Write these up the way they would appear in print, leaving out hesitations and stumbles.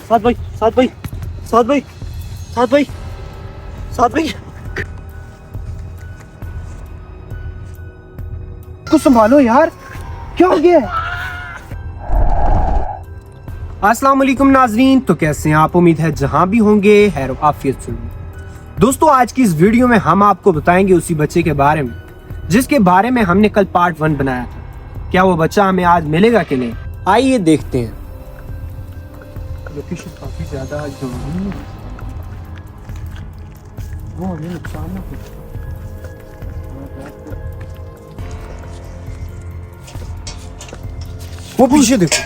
साथ भाई, साथ भाई, साथ भाई, साथ भाई, साथ भाई, कुछ संभालो यार, क्या हो गया? अस्सलाम वालेकुम नाजरीन, तो कैसे हैं आप? उम्मीद है जहां भी होंगे खैर आफियत से होंगे। दोस्तों, आज की इस वीडियो में हम आपको बताएंगे उसी बच्चे के बारे में जिसके बारे में हमने कल पार्ट 1 बनाया था। क्या वो बच्चा हमें आज मिलेगा कि नहीं? आइए देखते हैं। लोकेशन काफी ज्यादा जरूरी है, वो हमें नुकसान ना पहुंचाए। वो पीछे देखो।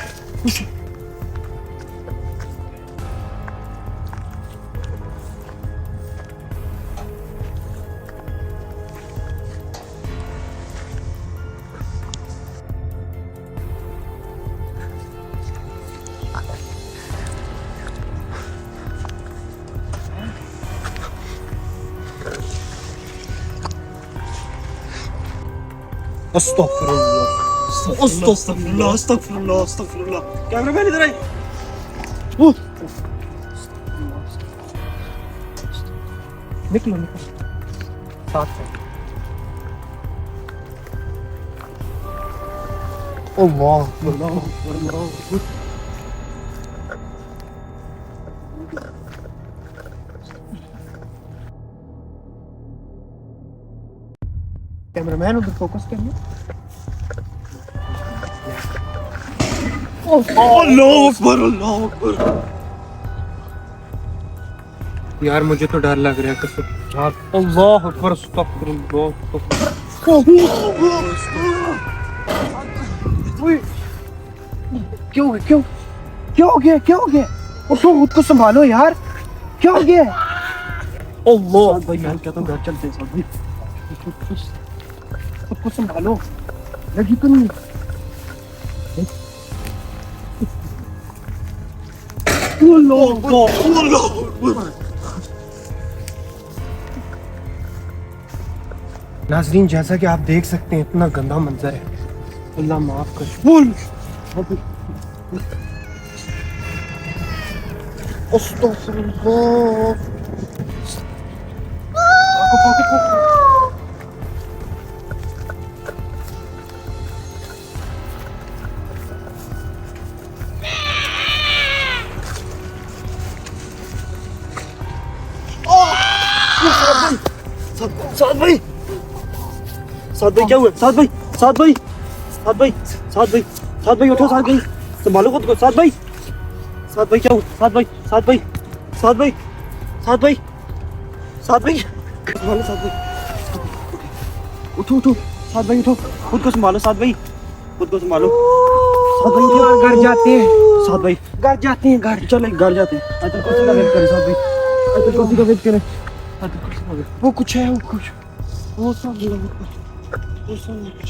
अस्तगफिरुल्लाह, अस्तगफिरुल्लाह, अस्तगफिरुल्लाह, अस्तगफिरुल्लाह। कैमरामैन इधर आइए। निकलो निकलो, साथ में। अल्लाह अल्लाह अल्लाह। कैमरामैन उधर फोकस करिए। अल्लाह अकबर, अल्लाह अकबर। यार मुझे तो डर लग रहा है कसम यार। अल्लाह अकबर, अस्तगफिरुल्लाह। क्यों क्यों क्या हो गया? क्या हो गया? उठो, खुद को संभालो यार, क्या हो गया? अल्लाह भाई, मैं कहता हूँ घर चलते हैं साथ भाई। खुद को संभालो, लगी तो नहीं? नाजरीन, जैसा कि आप देख सकते हैं इतना गंदा मंजर है। अल्लाह माफ कर। साथ भाई, साथ भाई, क्या हुआ? साथ भाई, साथ भाई, साथ भाई, साथ भाई, साथ भाई, उठो साथ भाई, संभालो खुद को। साथ भाई, साथ भाई, क्या हुआ? साथ भाई, साथ भाई, साथ भाई, साथ भाई, साथ भाई, संभालो साथ भाई, उठो उठो साथ भाई, उठो, खुद को संभालो साथ भाई, खुद को संभालो साथ भाई। उठो, घर जाते हैं साथ भाई, घर जाते हैं, घर चले, घर जाते हैं। आजकल कुछ का वेट करें साथ भाई, आजकल कुछ का वेट करें। वो कुछ है, वो कुछ, वो सब कुछ।